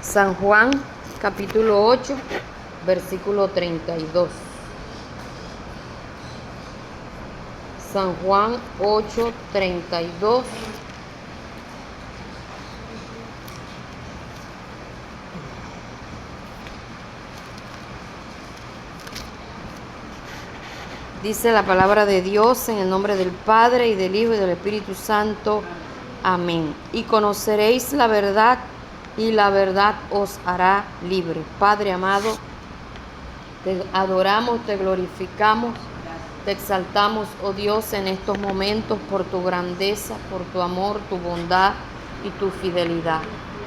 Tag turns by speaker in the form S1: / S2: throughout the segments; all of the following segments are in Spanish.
S1: San Juan, capítulo 8, versículo 32. San Juan 8, 32. Dice la palabra de Dios en el nombre del Padre y del Hijo y del Espíritu Santo. Amén. Y conoceréis la verdad y la verdad os hará libre. Padre amado, te adoramos, te glorificamos, te exaltamos, oh Dios, en estos momentos por tu grandeza, por tu amor, tu bondad y tu fidelidad.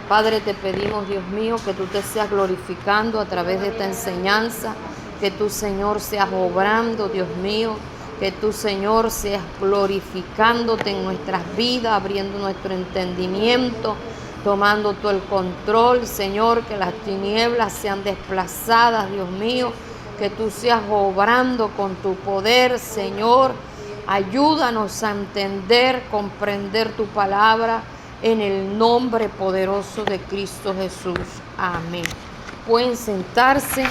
S1: Padre, te pedimos, Dios mío, que tú te seas glorificando a través de esta enseñanza, que tú, Señor, seas obrando, Dios mío, que tú, Señor, seas glorificándote en nuestras vidas, abriendo nuestro entendimiento, tomando tú el control, Señor, que las tinieblas sean desplazadas, Dios mío, que tú seas obrando con tu poder, Señor. Ayúdanos a entender, comprender tu palabra en el nombre poderoso de Cristo Jesús. Amén. Pueden sentarse.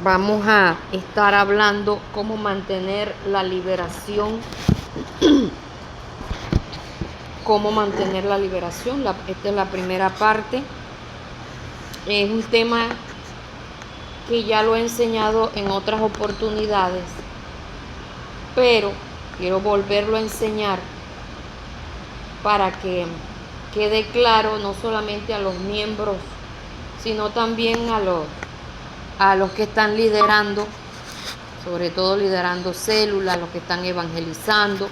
S1: Vamos a estar hablando cómo mantener la liberación. Cómo mantener la liberación. Esta es la primera parte. Es un tema que ya lo he enseñado en otras oportunidades, pero quiero volverlo a enseñar para que quede claro no solamente a los miembros, sino también a los que están liderando, sobre todo liderando células, los que están evangelizando.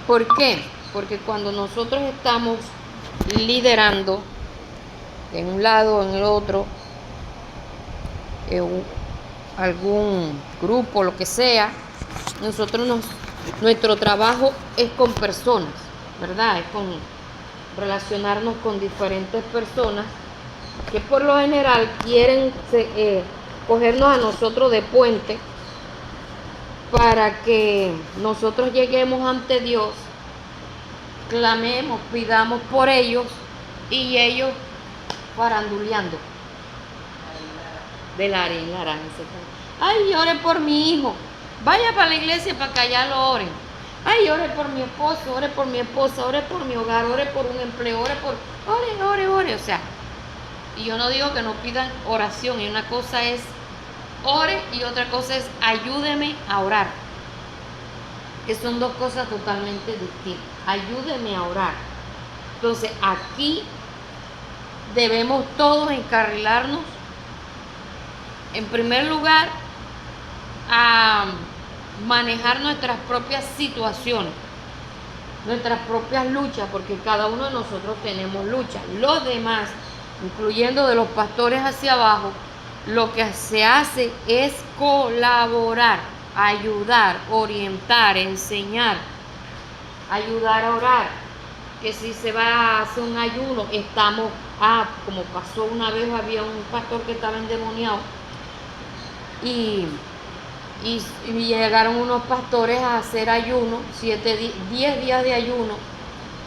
S1: ¿Por qué? Porque cuando nosotros estamos liderando en un lado o en el otro, algún grupo, lo que sea, nuestro trabajo es con personas, ¿verdad? Es con relacionarnos con diferentes personas que por lo general quieren cogernos a nosotros de puente para que nosotros lleguemos ante Dios, clamemos, pidamos por ellos y ellos faranduleando de la arena. Ay, ore por mi hijo, vaya para la iglesia para que allá lo oren. Ay, ore por mi esposo, ore por mi esposa, ore por mi hogar, ore por un empleo, ore. O sea, y yo no digo que no pidan oración, y una cosa es ore y otra cosa es ayúdeme a orar. Que son dos cosas totalmente distintas. Ayúdeme a orar. Entonces, aquí debemos todos encarrilarnos, en primer lugar, a manejar nuestras propias situaciones, nuestras propias luchas, porque cada uno de nosotros tenemos luchas. Los demás, incluyendo de los pastores hacia abajo, lo que se hace es colaborar, ayudar, orientar, enseñar, ayudar a orar. Que si se va a hacer un ayuno, como pasó una vez, había un pastor que estaba endemoniado y llegaron unos pastores a hacer ayuno, 10 días de ayuno,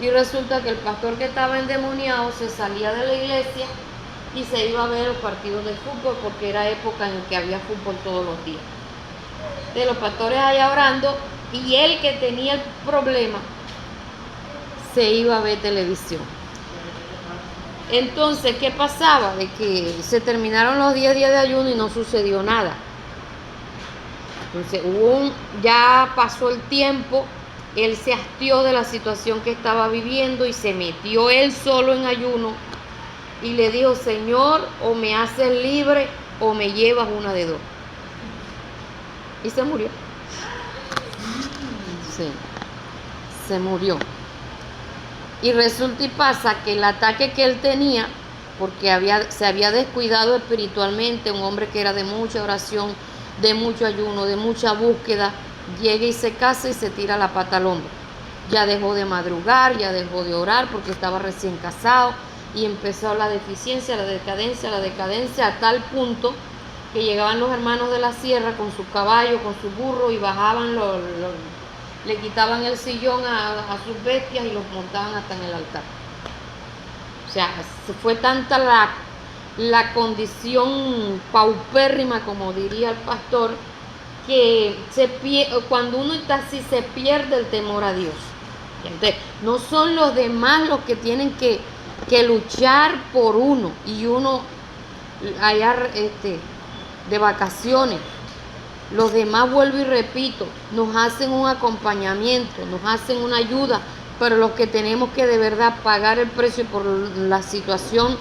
S1: y resulta que el pastor que estaba endemoniado se salía de la iglesia y se iba a ver los partidos de fútbol, porque era época en que había fútbol todos los días. De los pastores allá orando, y él que tenía el problema se iba a ver televisión. Entonces, ¿qué pasaba? De que se terminaron los 10 días de ayuno y no sucedió nada. Entonces ya pasó el tiempo, él se hastió de la situación que estaba viviendo y se metió él solo en ayuno y le dijo: Señor, o me haces libre o me llevas una de dos. Y se murió. Sí, se murió. Y resulta y pasa que el ataque que él tenía, porque se había descuidado espiritualmente, un hombre que era de mucha oración, de mucho ayuno, de mucha búsqueda, llega y se casa y se tira la pata al hombro. Ya dejó de madrugar, ya dejó de orar porque estaba recién casado y empezó la deficiencia, la decadencia a tal punto que llegaban los hermanos de la sierra con su caballo, con su burro y bajaban, le quitaban el sillón a sus bestias y los montaban hasta en el altar. sea, fue tanta la condición paupérrima, como diría el pastor, que cuando uno está así se pierde el temor a Dios. Entonces, no son los demás los que tienen que luchar por uno y uno allá de vacaciones. Los demás, vuelvo y repito, nos hacen un acompañamiento, nos hacen una ayuda, pero los que tenemos que de verdad pagar el precio por la situación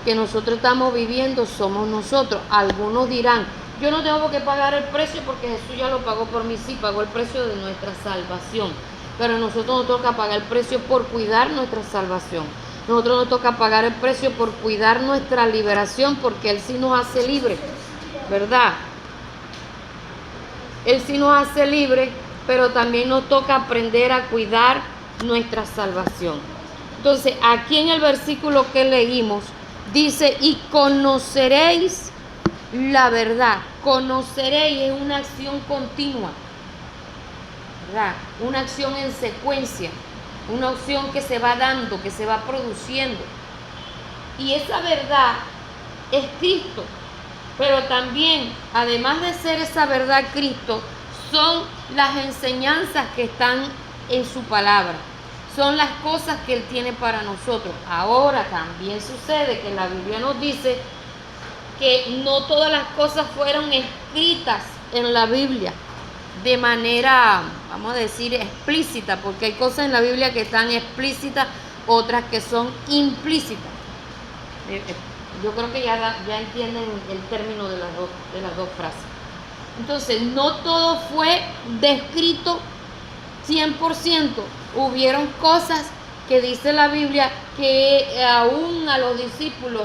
S1: que nosotros estamos viviendo somos nosotros. Algunos dirán, yo no tengo que pagar el precio porque Jesús ya lo pagó por mí, sí, pagó el precio de nuestra salvación, pero a nosotros nos toca pagar el precio por cuidar nuestra salvación. Nosotros nos toca pagar el precio por cuidar nuestra liberación, porque Él sí nos hace libre, ¿verdad? Él sí nos hace libre, pero también nos toca aprender a cuidar nuestra salvación. Entonces, aquí en el versículo que leímos, dice, y conoceréis la verdad. Conoceréis es una acción continua, ¿verdad? Una acción en secuencia, una acción que se va dando, que se va produciendo. Y esa verdad es Cristo. Pero también, además de ser esa verdad Cristo, son las enseñanzas que están en su palabra. Son las cosas que Él tiene para nosotros. Ahora también sucede que la Biblia nos dice que no todas las cosas fueron escritas en la Biblia de manera, vamos a decir, explícita, porque hay cosas en la Biblia que están explícitas, otras que son implícitas. Yo creo que ya entienden el término de las dos frases. Entonces, no todo fue descrito 100%. Hubieron cosas que dice la Biblia que aún a los discípulos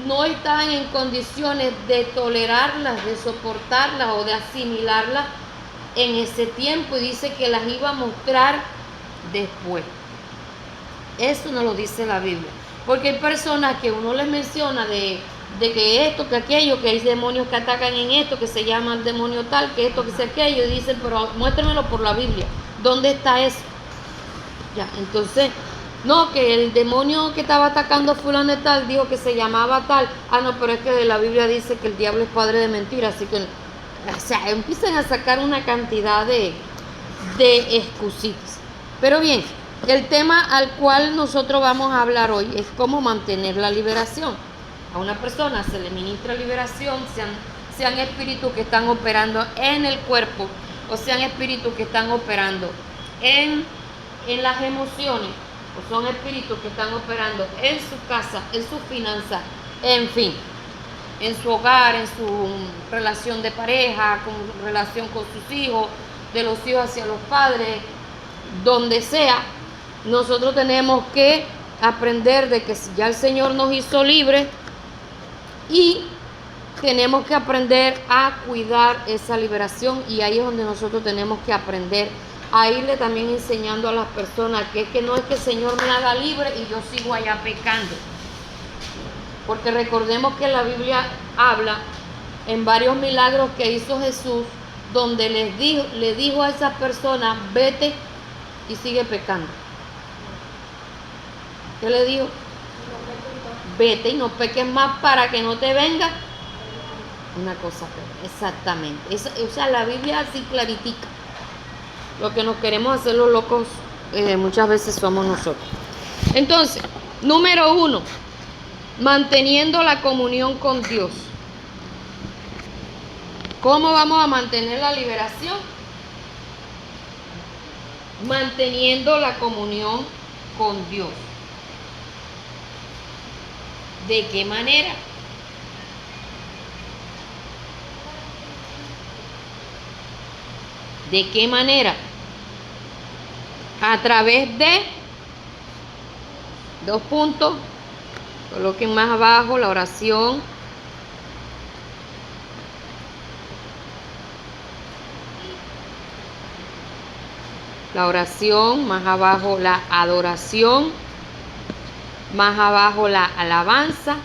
S1: no estaban en condiciones de tolerarlas, de soportarlas o de asimilarlas en ese tiempo, y dice que las iba a mostrar después. Eso no lo dice la Biblia. Porque hay personas que uno les menciona de que esto, que aquello, que hay demonios que atacan en esto, que se llama el demonio tal, que esto, que sea aquello, y dicen, pero muéstrenmelo por la Biblia. ¿Dónde está eso? Ya, entonces, no, que el demonio que estaba atacando a fulano de tal dijo que se llamaba tal. Ah, no, pero es que la Biblia dice que el diablo es padre de mentiras, así que, o sea, empiezan a sacar una cantidad de excusitas. Pero bien, el tema al cual nosotros vamos a hablar hoy es cómo mantener la liberación. A una persona se le ministra liberación, sean espíritus que están operando en el cuerpo, o sean espíritus que están operando en las emociones, o son espíritus que están operando en su casa, en sus finanzas, en fin, en su hogar, en su relación de pareja, con relación con sus hijos, de los hijos hacia los padres, donde sea. Nosotros tenemos que aprender de que ya el Señor nos hizo libres y tenemos que aprender a cuidar esa liberación, y ahí es donde nosotros tenemos que aprender a irle también enseñando a las personas que es que no es que el Señor me haga libre y yo sigo allá pecando. Porque recordemos que la Biblia habla en varios milagros que hizo Jesús, donde le dijo a esas personas, vete y sigue pecando. ¿Qué le dijo? Vete y no peques más para que no te venga una cosa peor. Exactamente. O sea, la Biblia así claritica. Lo que nos queremos hacer los locos muchas veces somos nosotros. Entonces, número 1, manteniendo la comunión con Dios. ¿Cómo vamos a mantener la liberación? Manteniendo la comunión con Dios. ¿De qué manera? ¿De qué manera? A través de 2 puntos, coloquen más abajo la oración. La oración, más abajo la adoración, más abajo la alabanza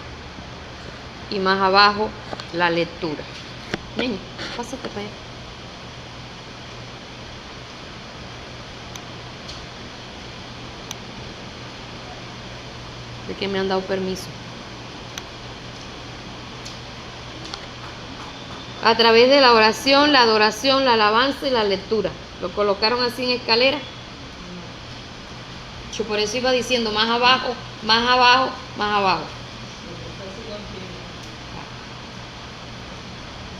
S1: y más abajo la lectura. Ven, pásate para allá. de que me han dado permiso. A través de la oración, la adoración, la alabanza y la lectura. Lo colocaron así en escalera. Yo por eso iba diciendo más abajo, más abajo, más abajo.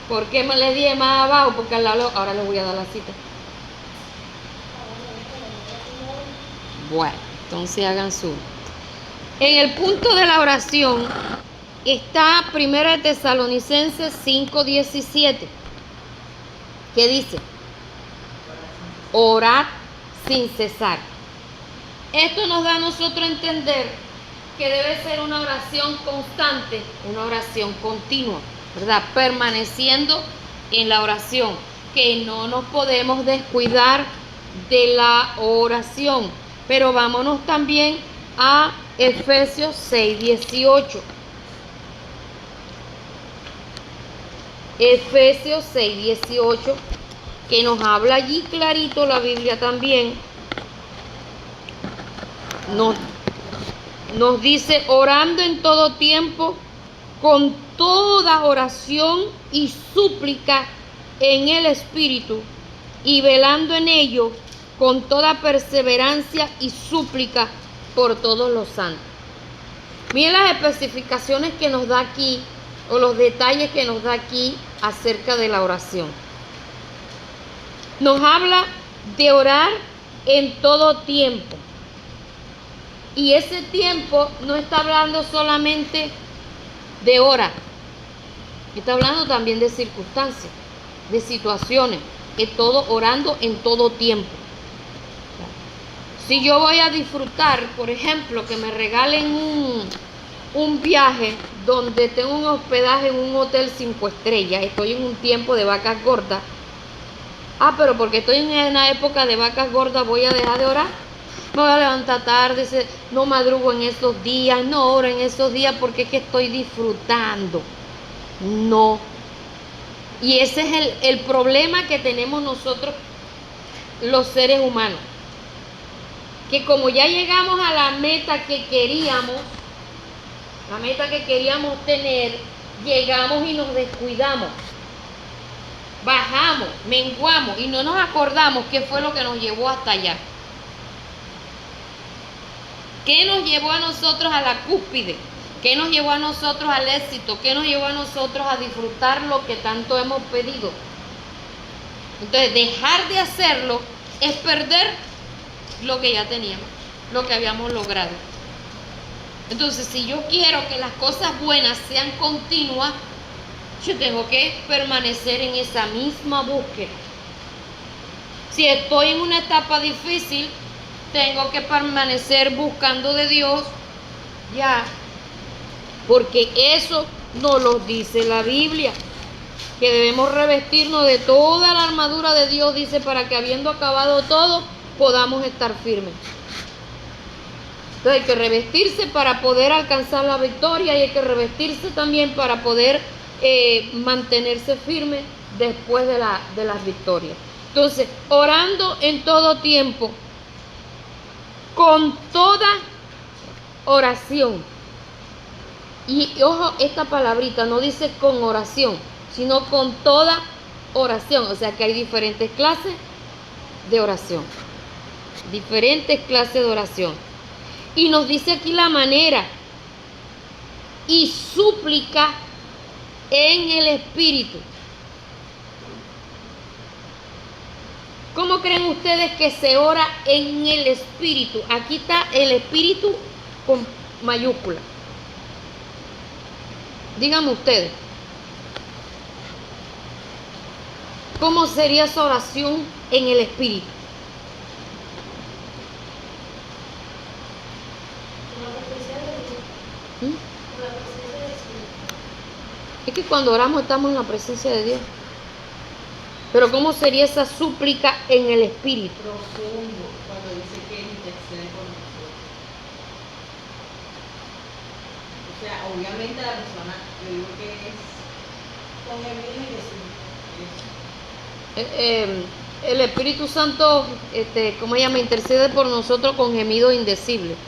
S1: ¿Por qué me le dije más abajo? Porque ahora les voy a dar la cita. Bueno, entonces hagan su. En el punto de la oración está 1 Tesalonicenses 5:17, que dice: orad sin cesar. Esto nos da a nosotros a entender que debe ser una oración constante, una oración continua, ¿verdad? Permaneciendo en la oración, que no nos podemos descuidar de la oración. Pero vámonos también a Efesios 6:18. Efesios 6:18, que nos habla allí clarito la Biblia también. Nos dice: orando en todo tiempo, con toda oración y súplica en el Espíritu, y velando en ello con toda perseverancia y súplica por todos los santos. Miren las especificaciones que nos da aquí, o los detalles que nos da aquí acerca de la oración. Nos habla de orar en todo tiempo. Y ese tiempo no está hablando solamente de hora, está hablando también de circunstancias, de situaciones, que todo orando en todo tiempo. Si yo voy a disfrutar, por ejemplo, que me regalen un viaje donde tengo un hospedaje en un hotel 5 estrellas, estoy en un tiempo de vacas gordas. Pero porque estoy en una época de vacas gordas, voy a dejar de orar. Me voy a levantar tarde, no madrugo en esos días, no oro en esos días porque es que estoy disfrutando. No. Y ese es el problema que tenemos nosotros, los seres humanos. Que como ya llegamos a la meta que queríamos tener, llegamos y nos descuidamos. Bajamos, menguamos y no nos acordamos qué fue lo que nos llevó hasta allá. ¿Qué nos llevó a nosotros a la cúspide? ¿Qué nos llevó a nosotros al éxito? ¿Qué nos llevó a nosotros a disfrutar lo que tanto hemos pedido? Entonces, dejar de hacerlo es perder lo que ya teníamos, lo que habíamos logrado. Entonces, si yo quiero que las cosas buenas sean continuas, yo tengo que permanecer en esa misma búsqueda. Si estoy en una etapa difícil, tengo que permanecer buscando de Dios, ya, porque eso nos lo dice la Biblia, que debemos revestirnos de toda la armadura de Dios, dice, para que habiendo acabado todo, podamos estar firmes. Entonces hay que revestirse para poder alcanzar la victoria, y hay que revestirse también para poder mantenerse firme después de las victorias. Entonces, orando en todo tiempo, con toda oración. Y ojo, esta palabrita no dice con oración, sino con toda oración. O sea que hay diferentes clases de oración. Diferentes clases de oración. Y nos dice aquí la manera. Y súplica en el Espíritu. ¿Cómo creen ustedes que se ora en el Espíritu? Aquí está el Espíritu con mayúscula. Díganme ustedes, ¿cómo sería esa oración en el Espíritu? Es que cuando oramos estamos en la presencia de Dios. Pero ¿cómo sería esa súplica en el Espíritu?
S2: Profundo, cuando dice que intercede por nosotros. O sea, obviamente la persona, yo digo que es con el mismo Jesús.
S1: El Espíritu Santo, ¿cómo ella me intercede por nosotros con gemidos indecibles?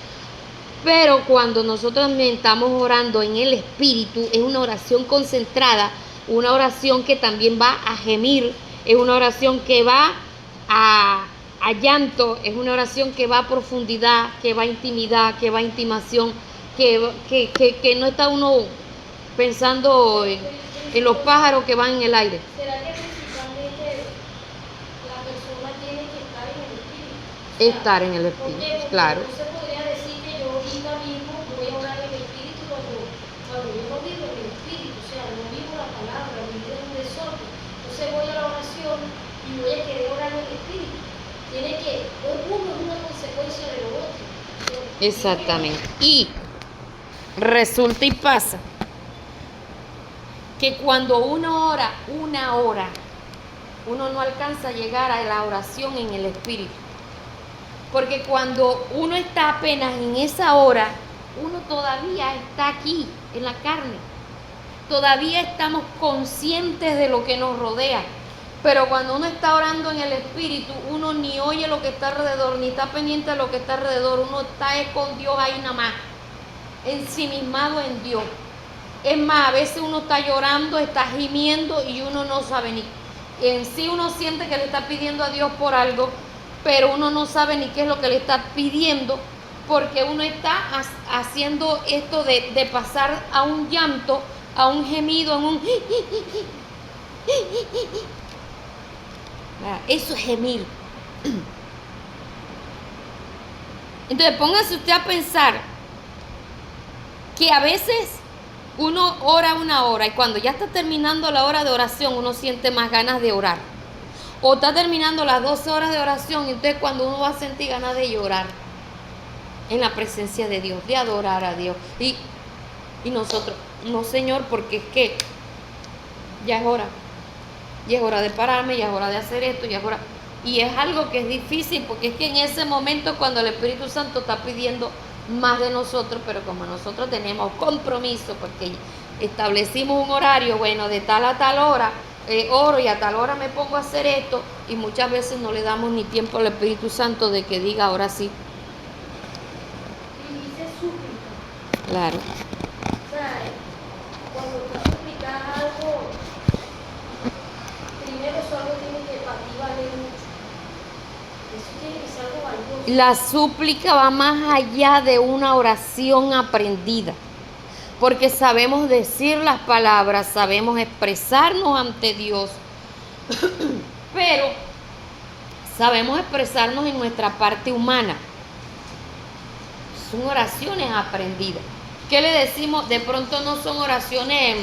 S1: Pero cuando nosotros estamos orando en el Espíritu, es una oración concentrada, una oración que también va a gemir, es una oración que va a llanto, es una oración que va a profundidad, que va a intimidad, que va a intimación, que no está uno pensando en los pájaros que van en el aire.
S3: ¿Será que principalmente la persona tiene que estar en el espíritu?
S1: Estar en el Espíritu, claro.
S3: No se podría decir que yo ahorita mismo voy a orar en el espíritu cuando yo no vivo en el espíritu, o sea, no vivo la palabra, mi vida es un desorden. Entonces voy a la oración y voy a querer orar en el espíritu. Tiene que, uno es una consecuencia de lo otro.
S1: Exactamente. Y resulta y pasa que cuando uno ora una hora, uno no alcanza a llegar a la oración en el Espíritu. Porque cuando uno está apenas en esa hora, uno todavía está aquí, en la carne. Todavía estamos conscientes de lo que nos rodea. Pero cuando uno está orando en el Espíritu, uno ni oye lo que está alrededor, ni está pendiente de lo que está alrededor. Uno está con Dios ahí nada más, ensimismado en Dios. Es más, a veces uno está llorando, está gimiendo y uno no sabe ni. En sí uno siente que le está pidiendo a Dios por algo, pero uno no sabe ni qué es lo que le está pidiendo, porque uno está haciendo esto de pasar a un llanto, a un gemido, a un. Eso es gemir. Entonces póngase usted a pensar que a veces uno ora una hora y cuando ya está terminando la hora de oración uno siente más ganas de orar. O está terminando las 12 horas de oración y entonces cuando uno va a sentir ganas de llorar en la presencia de Dios, de adorar a Dios. Y nosotros, no Señor, porque es que ya es hora. Y es hora de pararme, ya es hora de hacer esto, ya es hora. Y es algo que es difícil porque es que en ese momento cuando el Espíritu Santo está pidiendo más de nosotros, pero como nosotros tenemos compromiso porque establecimos un horario, bueno, de tal a tal hora, oro y a tal hora me pongo a hacer esto, y muchas veces no le damos ni tiempo al Espíritu Santo de que diga ahora sí.
S3: Y dice súplica.
S1: Claro.
S3: O sea, cuando tú suplicas algo, primero eso algo tiene que para ti valer mucho. Eso tiene que ser algo valioso.
S1: La súplica va más allá de una oración aprendida, porque sabemos decir las palabras, sabemos expresarnos ante Dios, pero sabemos expresarnos en nuestra parte humana. Son oraciones aprendidas. ¿Qué le decimos? De pronto no son oraciones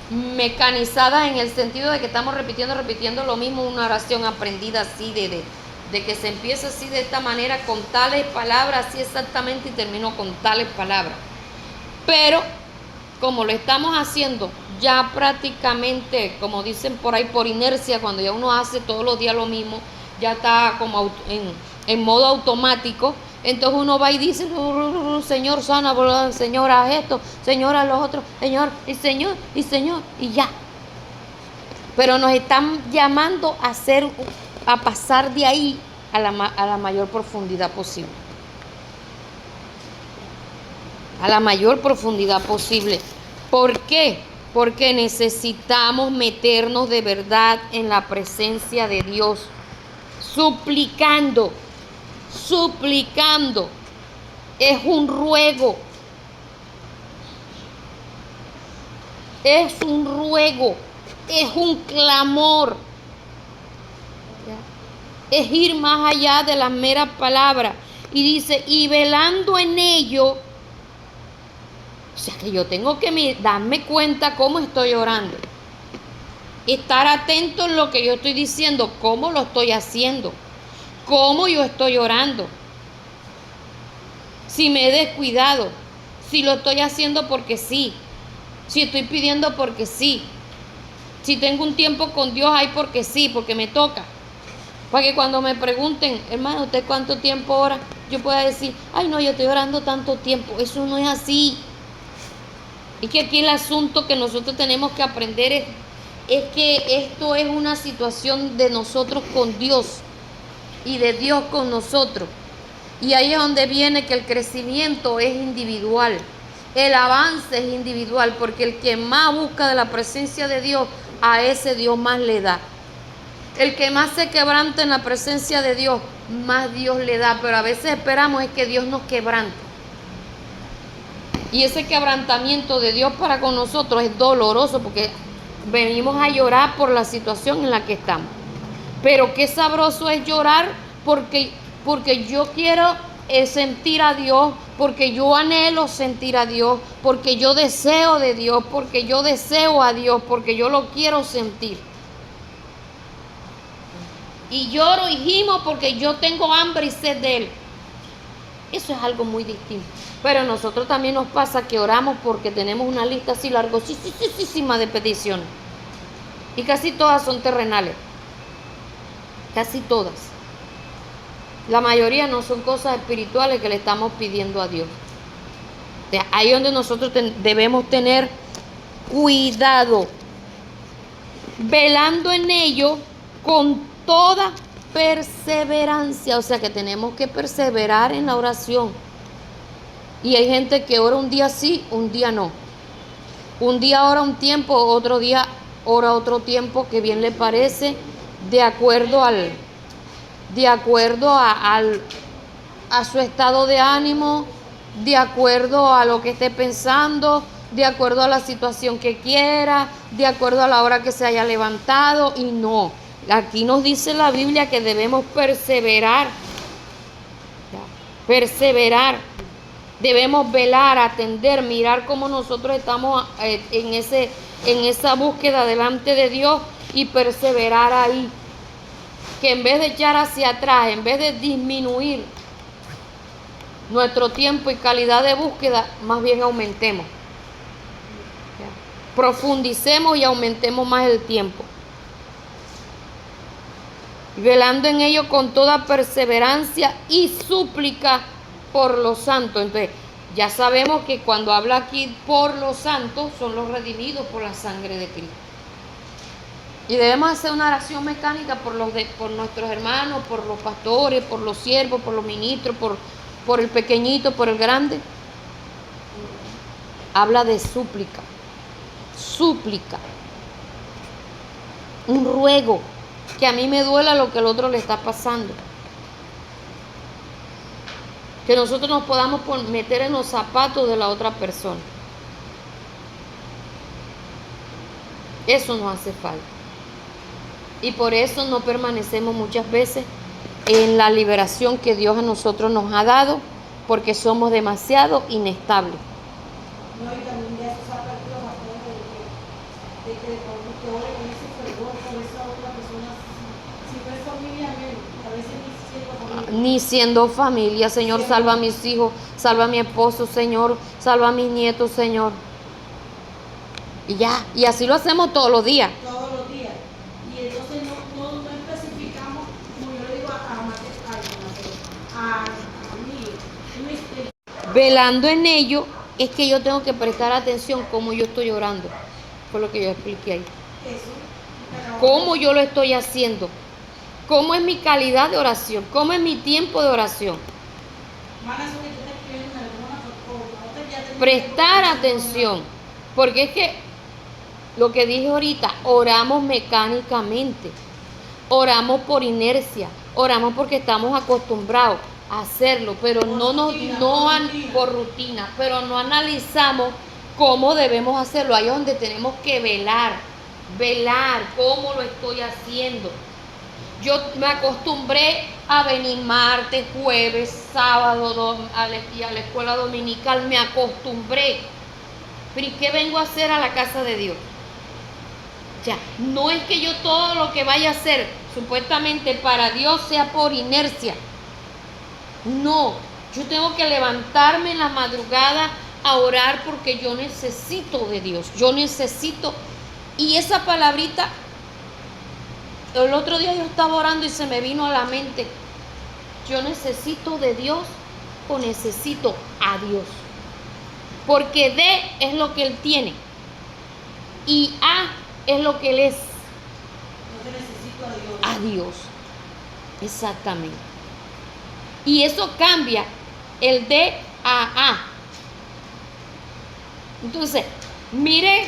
S1: mecanizadas en el sentido de que estamos repitiendo lo mismo, una oración aprendida así de que se empieza así de esta manera con tales palabras, así exactamente, y termino con tales palabras. Pero como lo estamos haciendo ya prácticamente, como dicen por ahí, por inercia, cuando ya uno hace todos los días lo mismo, ya está como en modo automático, entonces uno va y dice, Señor, sana, Señor, haz esto, Señor, haz lo otro, Señor, y ya. Pero nos están llamando a pasar de ahí a la mayor profundidad posible. A la mayor profundidad posible. ¿Por qué? Porque necesitamos meternos de verdad en la presencia de Dios, suplicando. Es un ruego. Es un ruego. Es un clamor. Es ir más allá de las meras palabras. Y dice, y velando en ello. O sea que yo tengo que darme cuenta cómo estoy orando. Estar atento en lo que yo estoy diciendo, cómo lo estoy haciendo, cómo yo estoy orando. Si me he descuidado, si lo estoy haciendo porque sí, si estoy pidiendo porque sí, si tengo un tiempo con Dios ahí porque sí, porque me toca. Para que cuando me pregunten, hermano, ¿usted cuánto tiempo ora? Yo pueda decir, ay no, yo estoy orando tanto tiempo. Eso no es así. Y que aquí el asunto que nosotros tenemos que aprender es que esto es una situación de nosotros con Dios y de Dios con nosotros. Y ahí es donde viene que el crecimiento es individual, el avance es individual, porque el que más busca de la presencia de Dios, a ese Dios más le da. El que más se quebranta en la presencia de Dios, más Dios le da, pero a veces esperamos es que Dios nos quebrante. Y ese quebrantamiento de Dios para con nosotros es doloroso, porque venimos a llorar por la situación en la que estamos. Pero qué sabroso es llorar porque yo quiero sentir a Dios, porque yo anhelo sentir a Dios, porque yo deseo de Dios, porque yo deseo a Dios, porque yo lo quiero sentir. Y lloro y gimo porque yo tengo hambre y sed de Él. Eso es algo muy distinto. Pero a nosotros también nos pasa que oramos porque tenemos una lista así largosísima de peticiones. Y casi todas son terrenales. Casi todas. La mayoría no son cosas espirituales que le estamos pidiendo a Dios. Ahí es donde nosotros debemos tener cuidado, velando en ello con toda perseverancia. O sea que tenemos que perseverar en la oración. Y hay gente que ora un día sí, un día no. Un día ora un tiempo, otro día ora otro tiempo que bien le parece, de acuerdo a su estado de ánimo, de acuerdo a lo que esté pensando, de acuerdo a la situación que quiera, de acuerdo a la hora que se haya levantado. Y no, aquí nos dice la Biblia que debemos perseverar, debemos velar, atender, mirar cómo nosotros estamos en esa búsqueda delante de Dios y perseverar ahí. Que en vez de echar hacia atrás, en vez de disminuir nuestro tiempo y calidad de búsqueda, más bien aumentemos. Profundicemos y aumentemos más el tiempo. Velando en ello con toda perseverancia y súplica por los santos. Entonces, ya sabemos que cuando habla aquí por los santos, son los redimidos por la sangre de Cristo. Y debemos hacer una oración mecánica por nuestros hermanos, por los pastores, por los siervos, por los ministros, por el pequeñito, por el grande. Habla de súplica. Súplica. Un ruego. Que a mí me duela lo que al otro le está pasando. Que nosotros nos podamos meter en los zapatos de la otra persona. Eso nos hace falta. Y por eso no permanecemos muchas veces en la liberación que Dios a nosotros nos ha dado, porque somos demasiado inestables.
S2: No, y también de esos aperturos de que ore con ese fervor por esa otra persona, si no es familia, a veces ni siendo familia.
S1: Señor, salva a mis hijos, salva a mi esposo, Señor, salva a mis nietos, Señor. Y ya, y así lo hacemos todos los días.
S2: Todos los días. Y entonces no especificamos, como yo le digo a mí,
S1: velando en ello, es que yo tengo que prestar atención cómo yo estoy orando. Fue lo que yo expliqué ahí. Cómo yo lo estoy haciendo. Cómo es mi calidad de oración. Cómo es mi tiempo de oración. Prestar atención. Porque es que lo que dije ahorita, oramos mecánicamente. Oramos por inercia. Oramos porque estamos acostumbrados a hacerlo, pero por rutina, pero no analizamos cómo debemos hacerlo. Ahí es donde tenemos que velar cómo lo estoy haciendo. Yo me acostumbré a venir martes, jueves, sábado y a la escuela dominical, me acostumbré. Pero ¿y qué vengo a hacer a la casa de Dios? Ya, no es que yo todo lo que vaya a hacer supuestamente para Dios sea por inercia. No, yo tengo que levantarme en la madrugada a orar porque yo necesito de Dios. Yo necesito. Y esa palabrita, el otro día yo estaba orando y se me vino a la mente. Yo necesito de Dios o necesito a Dios. Porque D es lo que Él tiene. Y A es lo que Él es.
S2: Yo necesito a Dios.
S1: A Dios. Exactamente. Y eso cambia el D a A. Entonces, mire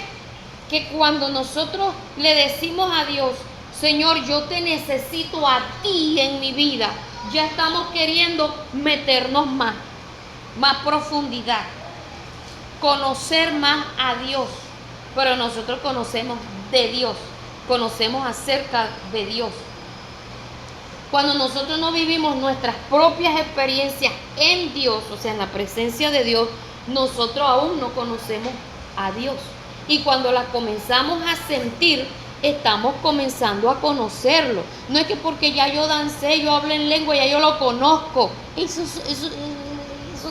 S1: que cuando nosotros le decimos a Dios, Señor, yo te necesito a ti en mi vida, ya estamos queriendo meternos más profundidad, conocer más a Dios. Pero nosotros conocemos de Dios, conocemos acerca de Dios. Cuando nosotros no vivimos nuestras propias experiencias en Dios, o sea, en la presencia de Dios, nosotros aún no conocemos a Dios. Y cuando la comenzamos a sentir, estamos comenzando a conocerlo. No es que porque ya yo dancé, yo hablo en lengua, ya yo lo conozco. Eso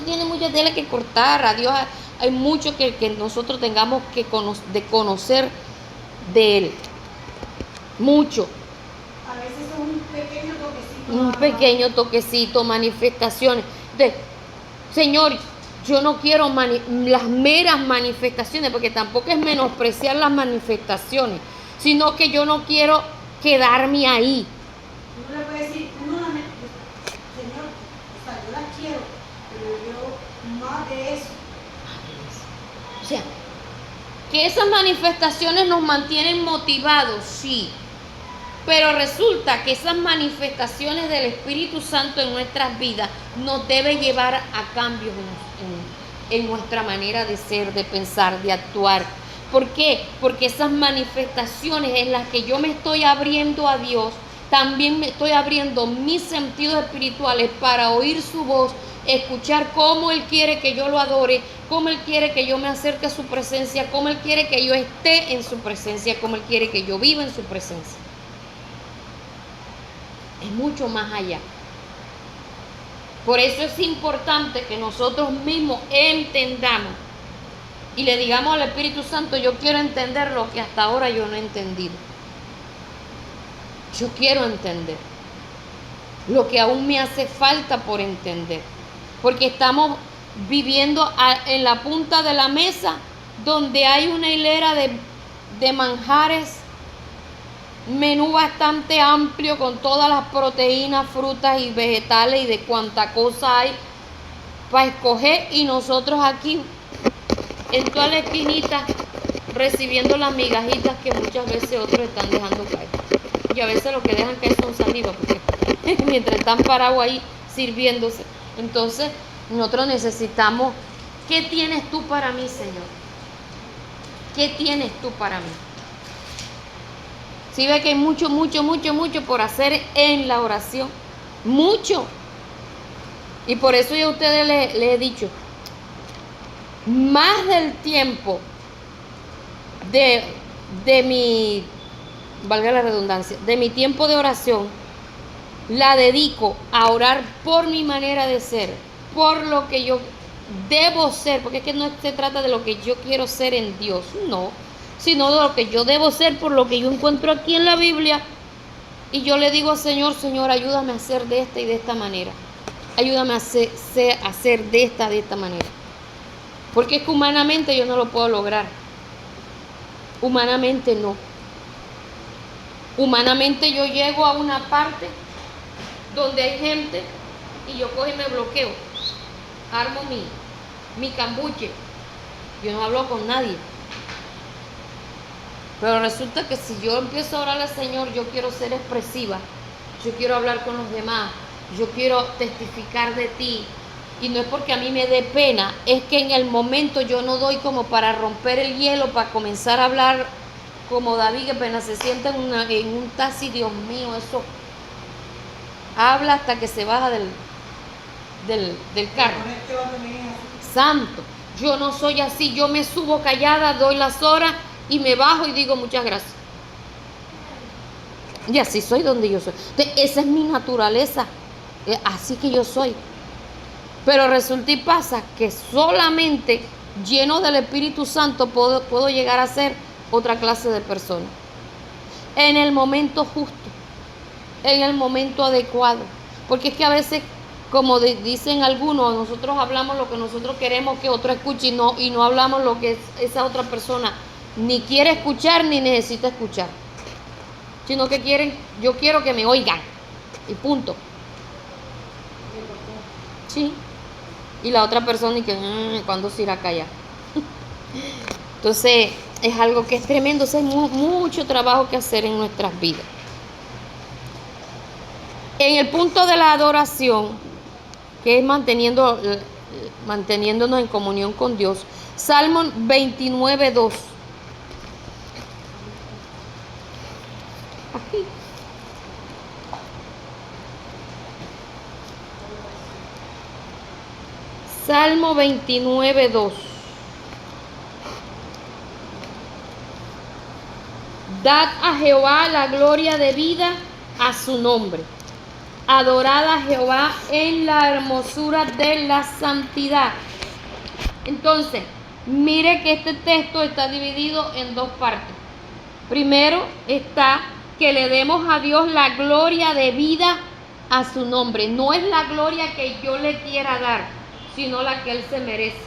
S1: tiene mucha tela que cortar. A Dios hay mucho que nosotros tengamos que conocer de Él. Mucho.
S2: A veces es un pequeño toquecito.
S1: Un pequeño toquecito, manifestaciones. Señor, yo no quiero las meras manifestaciones, porque tampoco es menospreciar las manifestaciones, sino que yo no quiero quedarme ahí.
S2: Uno le puede decir, Señor, o sea, yo las quiero, pero yo más de eso.
S1: O sea, que esas manifestaciones nos mantienen motivados, sí. Pero resulta que esas manifestaciones del Espíritu Santo en nuestras vidas nos debe llevar a cambios en nuestra manera de ser, de pensar, de actuar. ¿Por qué? Porque esas manifestaciones en las que yo me estoy abriendo a Dios, también me estoy abriendo mis sentidos espirituales para oír su voz, escuchar cómo Él quiere que yo lo adore, cómo Él quiere que yo me acerque a su presencia, cómo Él quiere que yo esté en su presencia, cómo Él quiere que yo viva en su presencia. Es mucho más allá. Por eso es importante que nosotros mismos entendamos y le digamos al Espíritu Santo, yo quiero entender lo que hasta ahora yo no he entendido. Yo quiero entender lo que aún me hace falta por entender. Porque estamos viviendo en la punta de la mesa donde hay una hilera de manjares, menú bastante amplio con todas las proteínas, frutas y vegetales y de cuánta cosa hay para escoger, y nosotros aquí en toda la esquinita recibiendo las migajitas que muchas veces otros están dejando caer, y a veces lo que dejan caer son saliva, porque mientras están parados ahí sirviéndose. Entonces nosotros necesitamos, ¿qué tienes tú para mí, Señor? ¿Qué tienes tú para mí? Si ve que hay mucho por hacer en la oración. Mucho. Y por eso yo a ustedes les he dicho, más del tiempo de mi, valga la redundancia, de mi tiempo de oración, la dedico a orar por mi manera de ser, por lo que yo debo ser, porque es que no se trata de lo que yo quiero ser en Dios, no, sino de lo que yo debo ser por lo que yo encuentro aquí en la Biblia. Y yo le digo al Señor, Señor, ayúdame a hacer de esta y de esta manera. Ayúdame a hacer de esta manera. Porque es que humanamente yo no lo puedo lograr. Humanamente no. Humanamente yo llego a una parte donde hay gente y yo cojo y me bloqueo. Armo mi cambuche. Yo no hablo con nadie. Pero resulta que si yo empiezo a orar al Señor, yo quiero ser expresiva, yo quiero hablar con los demás, yo quiero testificar de ti. Y no es porque a mí me dé pena, es que en el momento yo no doy como para romper el hielo, para comenzar a hablar como David, que apenas se sienta en un taxi. Dios mío, eso habla hasta que se baja del carro. Santo, yo no soy así, yo me subo callada, doy las horas y me bajo y digo muchas gracias. Y así soy donde yo soy. Entonces, esa es mi naturaleza. Así que yo soy. Pero resulta y pasa que solamente lleno del Espíritu Santo puedo llegar a ser otra clase de persona. En el momento justo. En el momento adecuado. Porque es que a veces, como dicen algunos, nosotros hablamos lo que nosotros queremos que otro escuche y no hablamos lo que esa otra persona ni quiere escuchar ni necesita escuchar, sino que yo quiero que me oigan y punto. Sí. Y la otra persona y que, ¿cuándo se irá a callar? Entonces, es algo que es tremendo. O sea, hay mucho trabajo que hacer en nuestras vidas. En el punto de la adoración, que es manteniéndonos en comunión con Dios, Salmo 29:2. Aquí. Salmo 29:2. Dad a Jehová la gloria debida a su nombre. Adorad a Jehová en la hermosura de la santidad. Entonces, mire que este texto está dividido en dos partes. Primero está que le demos a Dios la gloria debida a su nombre. No es la gloria que yo le quiera dar, sino la que Él se merece.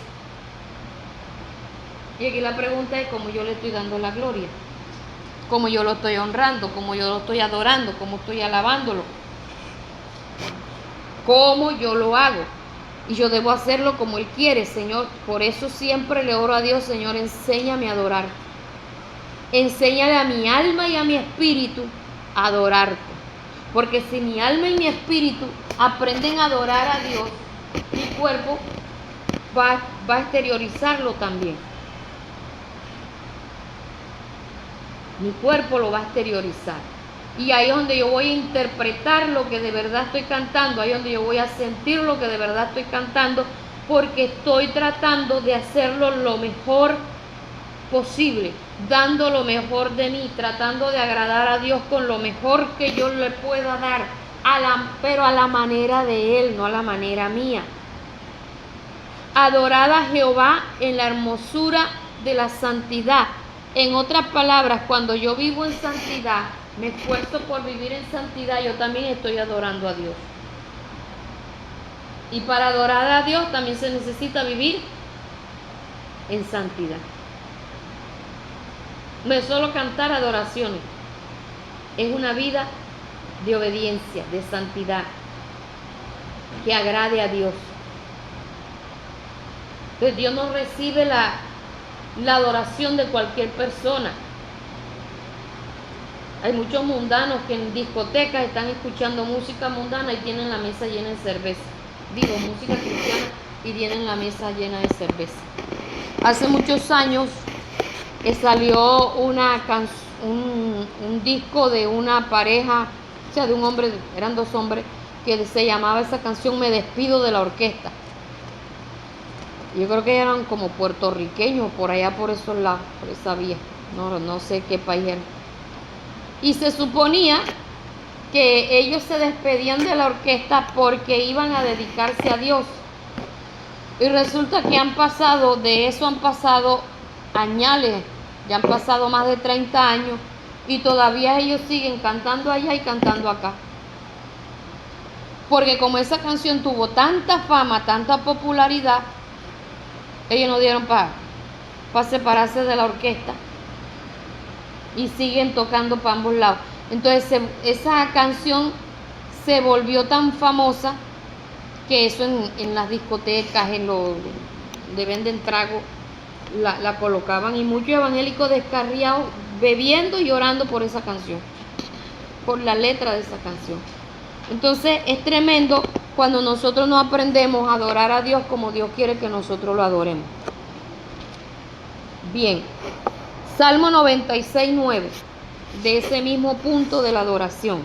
S1: Y aquí la pregunta es cómo yo le estoy dando la gloria, cómo yo lo estoy honrando, cómo yo lo estoy adorando, cómo estoy alabándolo, cómo yo lo hago. Y yo debo hacerlo como Él quiere, Señor. Por eso siempre le oro a Dios, Señor, enséñame a adorar. Enséñale a mi alma y a mi espíritu a adorarte. Porque si mi alma y mi espíritu aprenden a adorar a Dios, mi cuerpo va a exteriorizarlo también. Mi cuerpo lo va a exteriorizar. Y ahí es donde yo voy a interpretar lo que de verdad estoy cantando. Ahí es donde yo voy a sentir lo que de verdad estoy cantando. Porque estoy tratando de hacerlo lo mejor posible. Dando lo mejor de mí. Tratando de agradar a Dios con lo mejor que yo le pueda dar. Pero a la manera de Él, no a la manera mía. Adorad a Jehová en la hermosura de la santidad. En otras palabras, cuando yo vivo en santidad, me esfuerzo por vivir en santidad, yo también estoy adorando a Dios. Y para adorar a Dios también se necesita vivir en santidad. No es solo cantar adoraciones, es una vida de obediencia, de santidad, que agrade a Dios. Entonces Dios no recibe la adoración de cualquier persona. Hay muchos mundanos que en discotecas están escuchando música mundana y tienen la mesa llena de cerveza. Digo, música cristiana y tienen la mesa llena de cerveza. Hace muchos años salió un disco de una pareja, o sea, de un hombre, eran dos hombres, que se llamaba esa canción Me despido de la orquesta. Yo creo que eran como puertorriqueños, por allá por esos lados, por esa vía. No sé qué país era. Y se suponía que ellos se despedían de la orquesta porque iban a dedicarse a Dios. Y resulta que han pasado añales, ya han pasado más de 30 años y todavía ellos siguen cantando allá y cantando acá. Porque como esa canción tuvo tanta fama, tanta popularidad, ellos no dieron para separarse de la orquesta y siguen tocando para ambos lados. Entonces esa canción se volvió tan famosa que eso en las discotecas, donde venden trago, la colocaban, y muchos evangélicos descarriados bebiendo y orando por esa canción, por la letra de esa canción. Entonces es tremendo cuando nosotros no aprendemos a adorar a Dios como Dios quiere que nosotros lo adoremos. Bien, Salmo 96:9, de ese mismo punto de la adoración.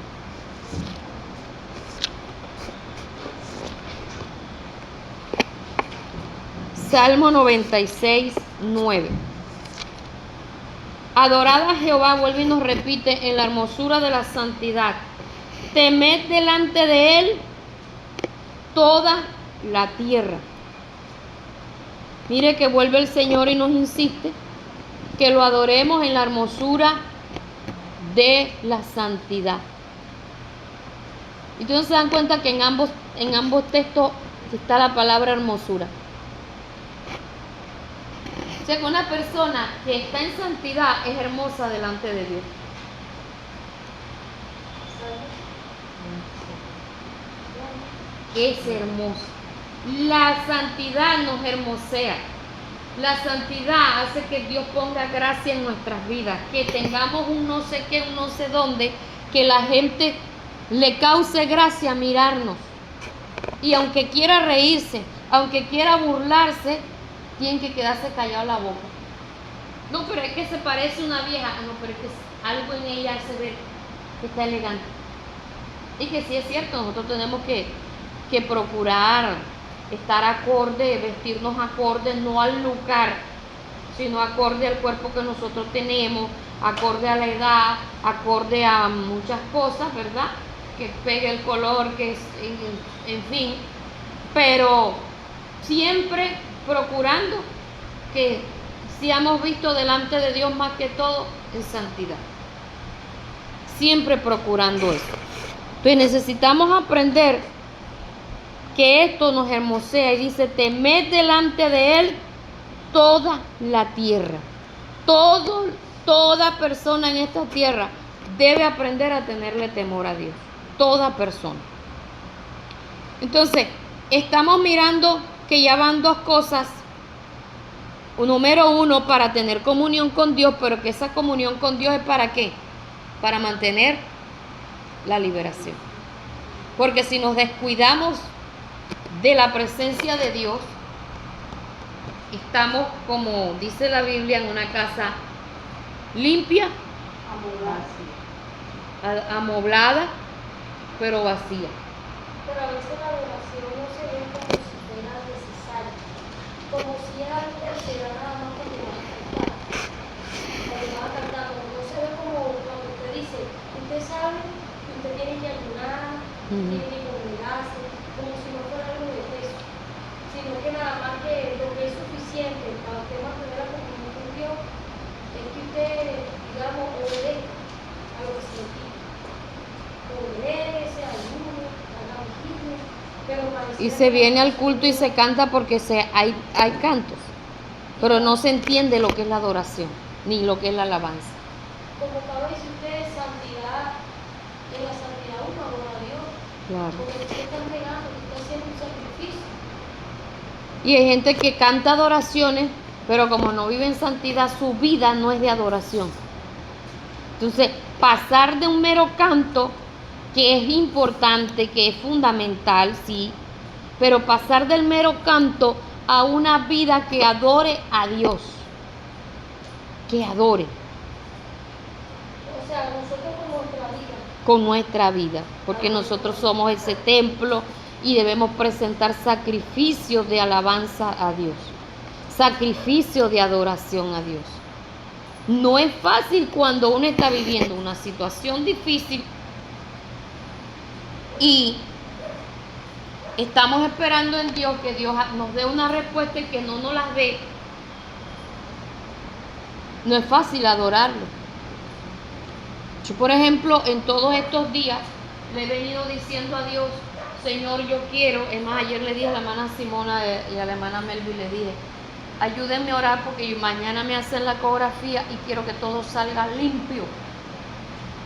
S1: Salmo 96:9. Adorad a Jehová, vuelve y nos repite, en la hermosura de la santidad. Temed delante de Él toda la tierra. Mire que vuelve el Señor y nos insiste que lo adoremos en la hermosura de la santidad. Entonces se dan cuenta que en ambos textos está la palabra hermosura. O sea que una persona que está en santidad es hermosa delante de Dios. Es hermosa. La santidad nos hermosea. La santidad hace que Dios ponga gracia en nuestras vidas, que tengamos un no sé qué, un no sé dónde, que la gente le cause gracia mirarnos. Y aunque quiera reírse, aunque quiera burlarse, tienen que quedarse callado la boca. No, pero es que se parece una vieja. No, pero es que algo en ella se ve que está elegante. Y que sí es cierto, nosotros tenemos que procurar estar acorde, vestirnos acorde, no al lugar, sino acorde al cuerpo que nosotros tenemos, acorde a la edad, acorde a muchas cosas, ¿verdad? Que pegue el color, que es, en fin, pero siempre procurando que seamos vistos delante de Dios más que todo en santidad. Siempre procurando eso. Entonces necesitamos aprender que esto nos hermosea y dice, temed delante de Él toda la tierra. Toda persona en esta tierra debe aprender a tenerle temor a Dios. Toda persona. Entonces, estamos mirando que ya van dos cosas. Número uno, para tener comunión con Dios, pero que esa comunión con Dios es ¿para qué? Para mantener la liberación. Porque si nos descuidamos de la presencia de Dios, estamos, como dice la Biblia, en una casa limpia, amoblada, pero vacía.
S3: Pero a veces la adoración no se ve como si fuera necesaria, como si es algo que se da nada más cuando va a cantar. Cuando va a cantar, no se ve como cuando usted dice, usted sabe que usted tiene que ayunar, tiene que congregarse, como si no fuera algo de peso, sino que nada más que lo que es suficiente para usted mantener la comunión con Dios es que usted, digamos, obedezca a lo que se le pide. Obedece, ayuda, haga vigilia, pero pareciera
S1: Y se viene al culto y se canta porque hay cantos, pero no se entiende lo que es la adoración, ni lo que es la alabanza.
S3: como acaba de decir usted, santidad, en la santidad uno adora a Dios,
S1: Claro.
S3: porque usted está entregando, usted está haciendo un sacrificio.
S1: Y hay gente que canta adoraciones, pero como no vive en santidad, su vida no es de adoración. Entonces, pasar de un mero canto, que es importante, que es fundamental, sí, pero pasar del mero canto a una vida que adore a Dios, que adore
S3: O sea, nosotros
S1: con nuestra vida, porque nosotros somos ese templo y debemos presentar sacrificios de alabanza a Dios, sacrificio de adoración a Dios. No es fácil cuando uno está viviendo una situación difícil y estamos esperando en Dios que Dios nos dé una respuesta y que no nos las dé. No es fácil adorarlo. Yo, por ejemplo, en todos estos días le he venido diciendo a Dios, Señor, yo quiero, es más, ayer le dije a la hermana Simona y a la hermana Melvin, le dije, ayúdenme a orar porque mañana me hacen la ecografía y quiero que todo salga limpio.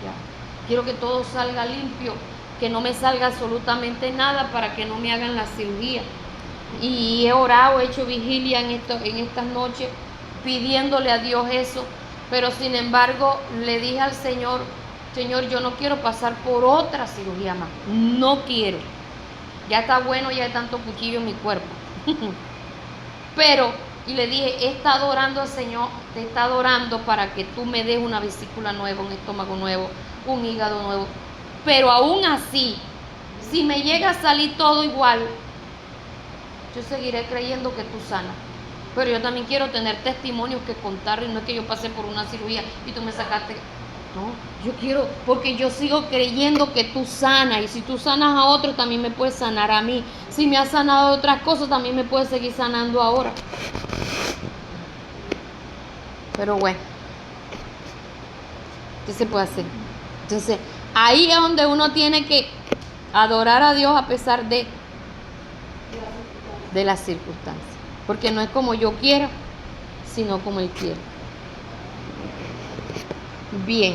S1: Ya. Quiero que todo salga limpio, que no me salga absolutamente nada para que no me hagan la cirugía. Y he orado, he hecho vigilia en estas noches pidiéndole a Dios eso, pero sin embargo le dije al Señor, Señor, yo no quiero pasar por otra cirugía más, no quiero. Ya está bueno, ya hay tanto cuchillo en mi cuerpo. Pero, y le dije, he estado orando al Señor, te he estado orando para que tú me des una vesícula nueva, un estómago nuevo, un hígado nuevo. Pero aún así, si me llega a salir todo igual, yo seguiré creyendo que tú sanas. Pero yo también quiero tener testimonios que contar, y no es que yo pasé por una cirugía y tú me sacaste. No, yo quiero, porque yo sigo creyendo que tú sanas, y si tú sanas a otros, también me puedes sanar a mí. Si me has sanado de otras cosas, también me puedes seguir sanando ahora. Pero bueno, ¿qué se puede hacer? Entonces, ahí es donde uno tiene que adorar a Dios a pesar de las circunstancias. Porque no es como yo quiero, sino como Él quiere. Bien,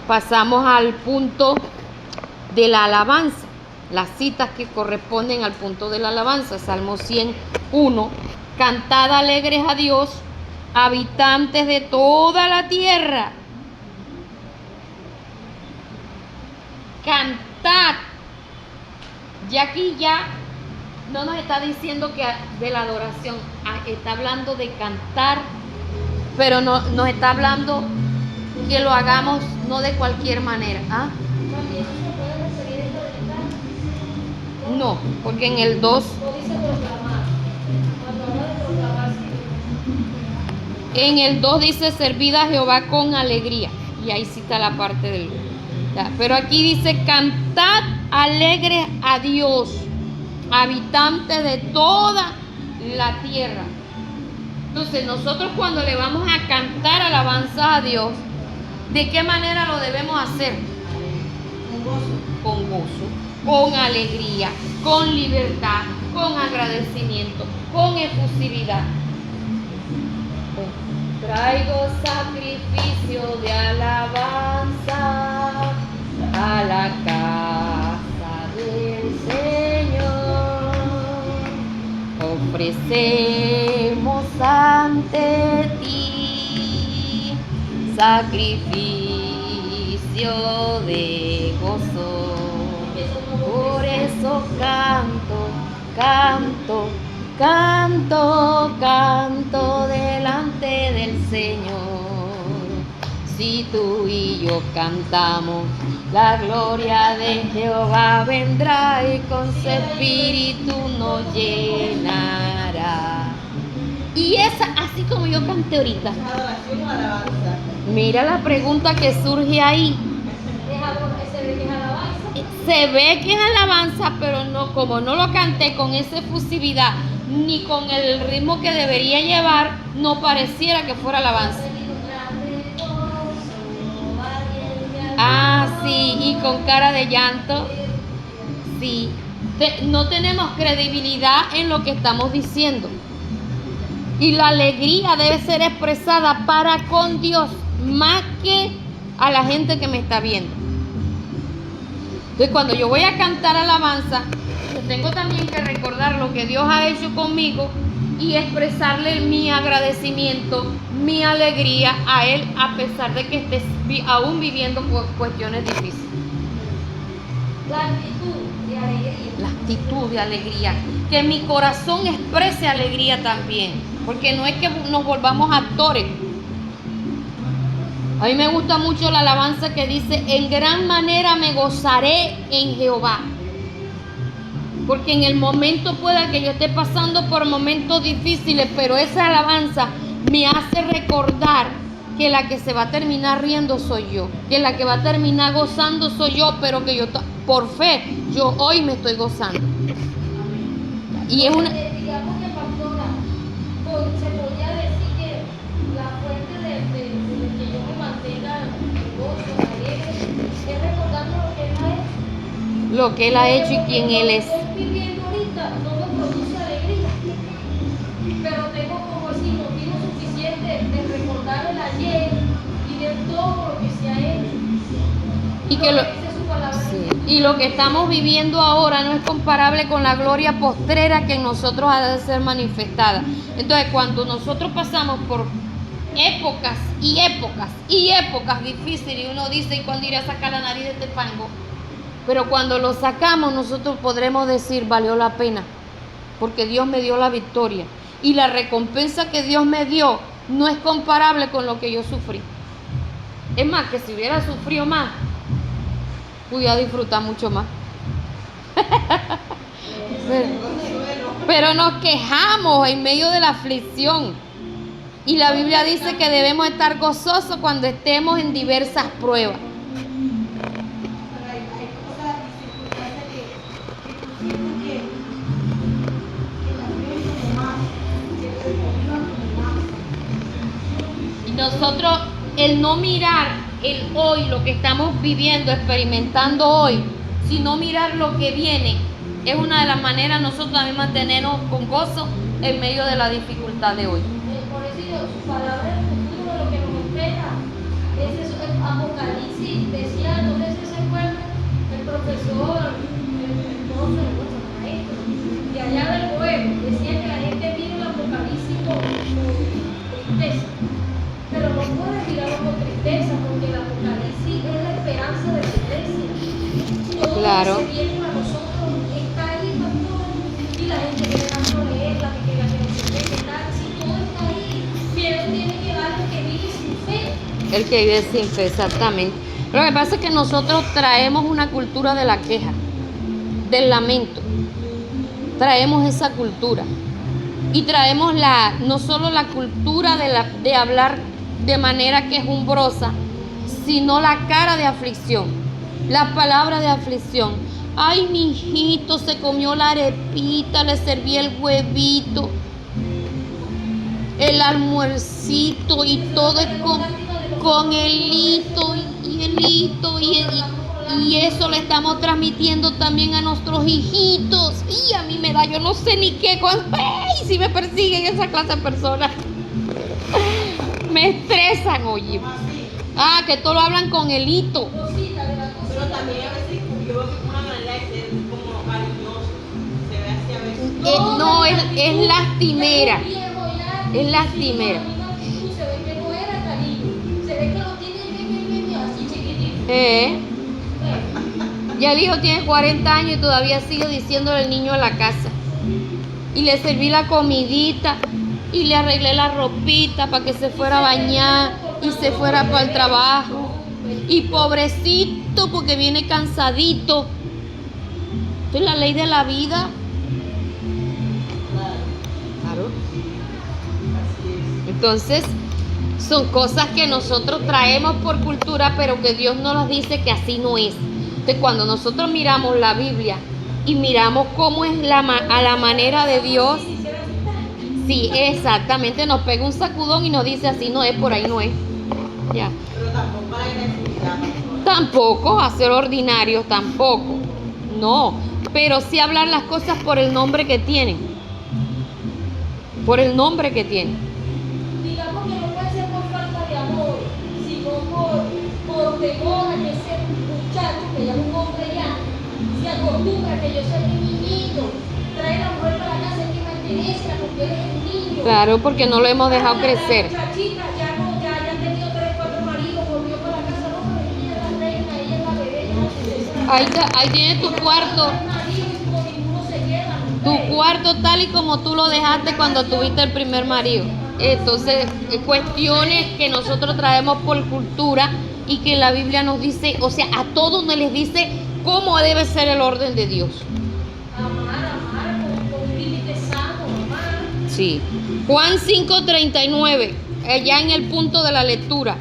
S1: pasamos al punto de la alabanza. las citas que corresponden al punto de la alabanza. Salmo 101, cantad alegres a Dios, habitantes de toda la tierra. Cantad. Y aquí ya no nos está diciendo que de la adoración, está hablando de cantar, pero no nos está hablando que lo hagamos no de cualquier manera. ¿Ah?
S3: También se puede referir a esto de cantar.
S1: No, porque en el 2,
S3: No dice proclamar. Cuando habla de proclamar, sí.
S1: en el 2 dice servid a Jehová con alegría. Y ahí sí está la parte del... Ya, pero aquí dice cantad alegres a Dios, habitantes de toda la tierra. Entonces nosotros cuando le vamos a cantar alabanza a Dios, ¿de qué manera lo debemos hacer? Con gozo, con alegría, con libertad, con agradecimiento, con efusividad. Traigo sacrificio de alabanza a la casa del Señor. Ofrecemos ante ti sacrificio de gozo. Por eso canto, canto, canto, canto delante del Señor. Si tú y yo cantamos, la gloria de Jehová vendrá y con su espíritu nos llenará. Y esa, así como yo canté ahorita.
S2: Adoración o alabanza.
S1: Mira la pregunta que surge ahí.
S3: Se ve que es alabanza.
S1: Se ve que es alabanza, pero no, como no lo canté con esa efusividad ni con el ritmo que debería llevar, no pareciera que fuera alabanza. Ah, sí, y con cara de llanto. Sí, no tenemos credibilidad en lo que estamos diciendo. Y la alegría debe ser expresada para con Dios, más que a la gente que me está viendo. Entonces, cuando yo voy a cantar alabanza, yo tengo también que recordar lo que Dios ha hecho conmigo y expresarle mi agradecimiento, mi alegría a Él, a pesar de que estés aún viviendo por cuestiones difíciles.
S3: La actitud de alegría.
S1: La actitud de alegría, que mi corazón exprese alegría también, porque no es que nos volvamos actores. A mí me gusta mucho la alabanza que dice: en gran manera me gozaré en Jehová. Porque en el momento pueda que yo esté pasando por momentos difíciles, pero esa alabanza me hace recordar que la que se va a terminar riendo soy yo, que la que va a terminar gozando soy yo, pero que yo por fe, yo hoy me estoy gozando. Y es una...
S3: Digamos que, pastora, se podría decir que la fuente de que yo me mantenga gozo, alegre, es recordando lo que Él ha hecho.
S1: lo que Él ha hecho y quién Él es.
S3: Lo que estoy viviendo ahorita no me produce alegría, pero tengo como así motivo suficiente de recordar el ayer y de todo lo que se ha hecho.
S1: Y que lo...
S3: dice su palabra.
S1: Sí. Y lo que estamos viviendo ahora no es comparable con la gloria postrera que en nosotros ha de ser manifestada. Entonces, cuando nosotros pasamos por épocas y épocas y épocas difíciles, y uno dice: ¿y cuándo iré a sacar la nariz de este fango? Pero cuando lo sacamos, nosotros podremos decir: valió la pena, porque Dios me dio la victoria. Y la recompensa que Dios me dio no es comparable con lo que yo sufrí. Es más, que si hubiera sufrido más, pudiera disfrutar mucho más. Pero nos quejamos en medio de la aflicción. Y la Biblia dice que debemos estar gozosos cuando estemos en diversas pruebas.
S2: Hay cosas, circunstancias que tú sientes que la viven como más, que te motivan como más.
S1: Y nosotros, el no mirar el hoy, lo que estamos viviendo, experimentando hoy, sino mirar lo que viene, es una de las maneras nosotros también mantenernos con gozo en medio de la dificultad de hoy.
S3: Por eso digo, su palabra es el futuro de lo que nos espera. Es eso, el Apocalipsis decía, no sé si se acuerdan, el profesor no puedes mirarlo con tristeza, porque el Apocalipsis es la esperanza de la iglesia. Todo
S1: Claro.
S3: lo que se viene para nosotros está ahí, pastor. Y la gente que deja no leerla, que no se ve, que tal, si todo está ahí, pero tiene que dar el que vive sin fe.
S1: El que vive sin fe, exactamente. Lo que pasa es que nosotros traemos una cultura de la queja, del lamento. Traemos esa cultura. Y traemos no solo la cultura de hablar de manera quejumbrosa, sino la cara de aflicción, la palabra de aflicción. Ay, mi hijito se comió la arepita, le serví el huevito, el almuercito y todo es con el hito y el hito y eso le estamos transmitiendo también a nuestros hijitos. Y a mí me da, yo no sé ni qué, ¡ay! Si me persiguen esa clase de personas. Me estresan, oye. Ah, que todo lo hablan con el hito.
S2: Pero también a veces yo veo que es una manera de ser como cariñoso. Se ve así a veces.
S1: No, es lastimera. Es lastimera.
S3: Se ve que no era cariño. Se ve que lo tiene así chiquitito.
S1: Ya el hijo tiene 40 años y todavía sigue diciéndole al niño a la casa. Y le serví la comidita y le arreglé la ropita para que se fuera a bañar y se fuera para el trabajo. Y pobrecito porque viene cansadito. Esto es la ley de la vida. Claro. Entonces, son cosas que nosotros traemos por cultura, pero que Dios no nos dice que así no es. Entonces, cuando nosotros miramos la Biblia y miramos cómo es a la manera de Dios, sí, exactamente, nos pega un sacudón y nos dice así no es, por ahí no es. Ya.
S2: Pero tampoco hay necesidad.
S1: Tampoco hacer ordinarios, tampoco. No, pero sí hablar las cosas por el nombre que tienen. Por el nombre que tienen.
S3: Digamos que no puede ser por falta de amor, sino por temor a que ese muchacho, que ya es un hombre ya, se acostumbra a que yo soy mi niño, trae la mujer para la casa y que mantenerla porque él es el niño.
S1: Claro, porque no lo hemos dejado crecer.
S3: La muchachita ya ha tenido 3, 4 maridos, volvió para la casa, no, pero ella es la reina, ella es la bebé,
S1: Ahí tienes tu cuarto. Tu cuarto tal y como tú lo dejaste cuando tuviste el primer marido. Entonces, cuestiones que nosotros traemos por cultura y que la Biblia nos dice, o sea, a todos nos les dice cómo debe ser el orden de Dios.
S3: Amar con un límite sano, amar.
S1: Sí. Juan 5:39, ya en el punto de la lectura.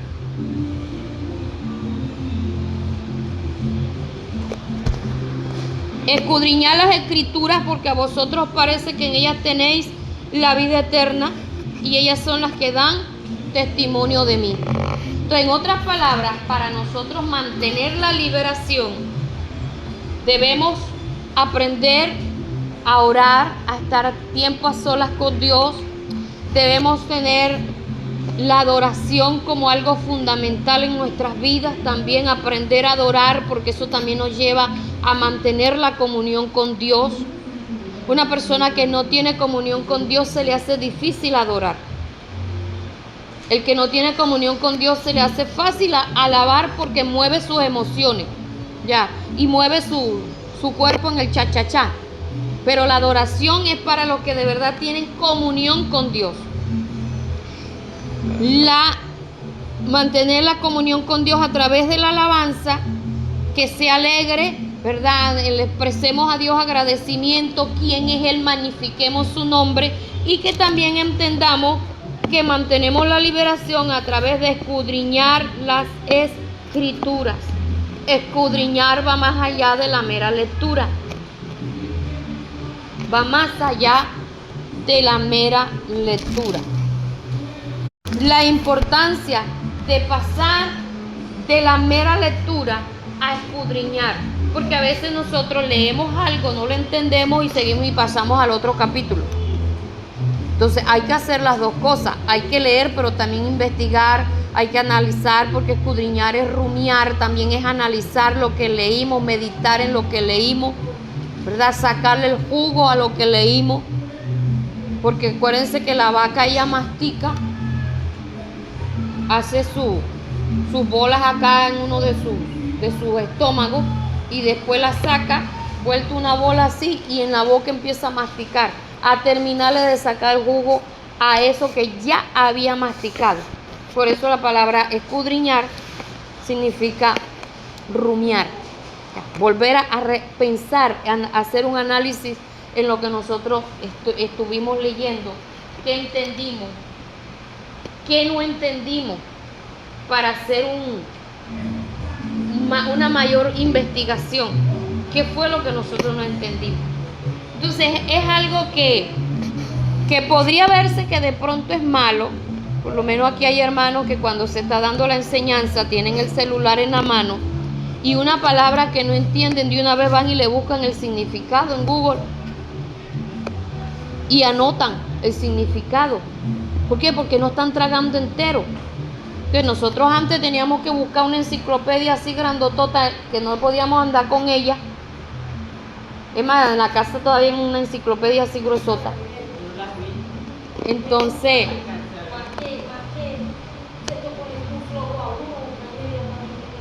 S1: Escudriñad las escrituras porque a vosotros parece que en ellas tenéis la vida eterna y ellas son las que dan testimonio de mí. Entonces, en otras palabras, para nosotros mantener la liberación, debemos aprender a orar, a estar tiempo a solas con Dios. Debemos tener la adoración como algo fundamental en nuestras vidas. También aprender a adorar, porque eso también nos lleva a mantener la comunión con Dios. Una persona que no tiene comunión con Dios se le hace difícil adorar. El que no tiene comunión con Dios se le hace fácil alabar porque mueve sus emociones, ya, y mueve su cuerpo en el cha-cha-cha. Pero la adoración es para los que de verdad tienen comunión con Dios. Mantener la comunión con Dios a través de la alabanza, que sea alegre, ¿verdad? Le expresemos a Dios agradecimiento, quién es Él, magnifiquemos su nombre y que también entendamos que mantenemos la liberación a través de escudriñar las escrituras. Escudriñar va más allá de la mera lectura. Va más allá de la mera lectura. La importancia de pasar de la mera lectura a escudriñar, porque a veces nosotros leemos algo, no lo entendemos y seguimos y pasamos al otro capítulo. Entonces hay que hacer las dos cosas, hay que leer pero también investigar, hay que analizar, porque escudriñar es rumiar, también es analizar lo que leímos, meditar en lo que leímos, ¿verdad? Sacarle el jugo a lo que leímos, porque acuérdense que la vaca ella mastica hace sus bolas acá en uno de sus estómagos y después la saca, vuelta una bola así y en la boca empieza a masticar, a terminarle de sacar el jugo a eso que ya había masticado. Por eso la palabra escudriñar significa rumiar, volver a pensar, a hacer un análisis en lo que nosotros estuvimos leyendo, qué entendimos, qué no entendimos, para hacer una mayor investigación, qué fue lo que nosotros no entendimos. Entonces es algo que podría verse que de pronto es malo. Por lo menos aquí hay hermanos que cuando se está dando la enseñanza tienen el celular en la mano y una palabra que no entienden, de una vez van y le buscan el significado en Google y anotan el significado. ¿Por qué? Porque no están tragando entero. Que nosotros antes teníamos que buscar una enciclopedia así grandotota que no podíamos andar con ella. Es más, en la casa todavía hay una enciclopedia así gruesota. Entonces,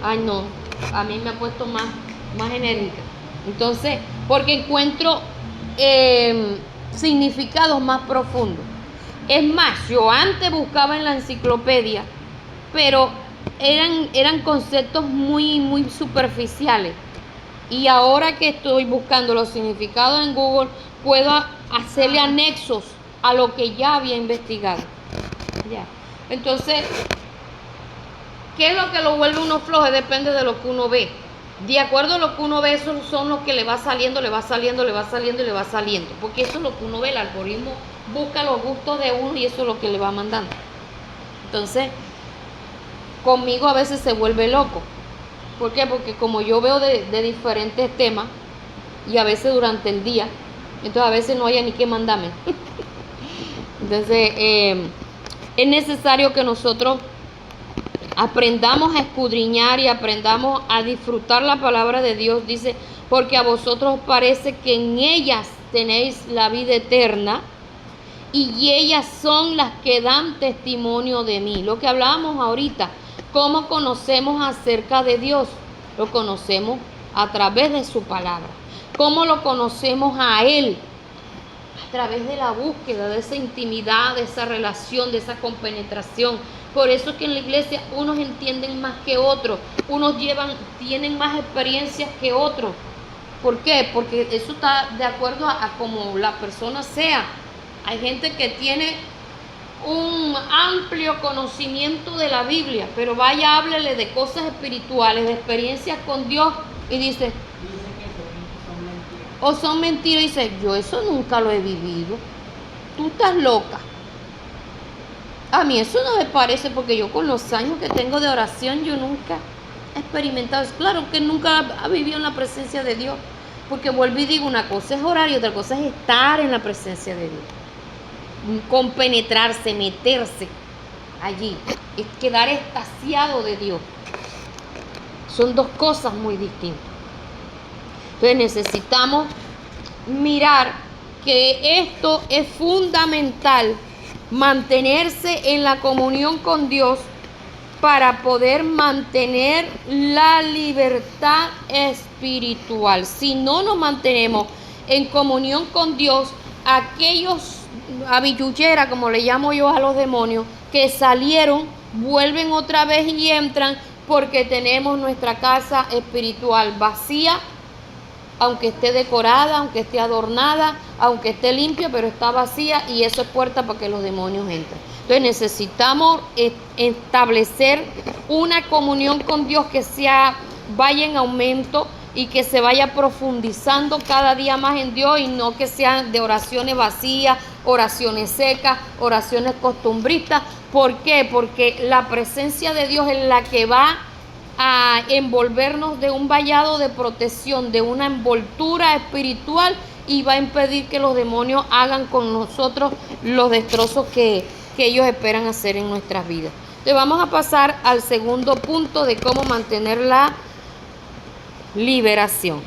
S1: ay no, a mí me ha puesto más enérgica. Entonces, porque encuentro significados más profundos. Es más, yo antes buscaba en la enciclopedia, pero eran conceptos muy superficiales. Y ahora que estoy buscando los significados en Google, puedo hacerle anexos a lo que ya había investigado. Ya. Entonces, ¿qué es lo que lo vuelve uno flojo? Depende de lo que uno ve. De acuerdo a lo que uno ve, esos son los que le va saliendo. Porque eso es lo que uno ve. El algoritmo busca los gustos de uno y eso es lo que le va mandando. Entonces, conmigo a veces se vuelve loco. ¿Por qué? Porque como yo veo de diferentes temas y a veces durante el día, entonces a veces no haya ni qué mandarme. Entonces, es necesario que nosotros aprendamos a escudriñar y aprendamos a disfrutar la palabra de Dios. Dice, porque a vosotros parece que en ellas tenéis la vida eterna y ellas son las que dan testimonio de mí. Lo que hablábamos ahorita, ¿cómo conocemos acerca de Dios? Lo conocemos a través de su palabra. ¿Cómo lo conocemos a Él? A través de la búsqueda, de esa intimidad, de esa relación, de esa compenetración. Por eso es que en la iglesia unos entienden más que otros, unos tienen más experiencias que otros. ¿Por qué? Porque eso está de acuerdo a cómo la persona sea. Hay gente que tiene un amplio conocimiento de la Biblia, pero vaya, háblele de cosas espirituales, de experiencias con Dios y dice o son mentiras y dice, yo eso nunca lo he vivido, tú estás loca. A mí eso no me parece, porque yo con los años que tengo de oración yo nunca he experimentado. Claro que nunca ha vivido en la presencia de Dios, porque vuelvo y digo, una cosa es orar y otra cosa es estar en la presencia de Dios, compenetrarse, meterse allí, es quedar extasiado de Dios. Son dos cosas muy distintas. Entonces necesitamos mirar que esto es fundamental, mantenerse en la comunión con Dios para poder mantener la libertad espiritual. Si no nos mantenemos en comunión con Dios, aquellos habillulleras, como le llamo yo a los demonios, que salieron, vuelven otra vez y entran, porque tenemos nuestra casa espiritual vacía, aunque esté decorada, aunque esté adornada, aunque esté limpia, pero está vacía, y eso es puerta para que los demonios entren. Entonces necesitamos establecer una comunión con Dios que vaya en aumento y que se vaya profundizando cada día más en Dios, y no que sean de oraciones vacías, oraciones secas, oraciones costumbristas. ¿Por qué? Porque la presencia de Dios es la que va a envolvernos de un vallado de protección, de una envoltura espiritual, y va a impedir que los demonios hagan con nosotros los destrozos que ellos esperan hacer en nuestras vidas. Entonces vamos a pasar al segundo punto de cómo mantener la liberación.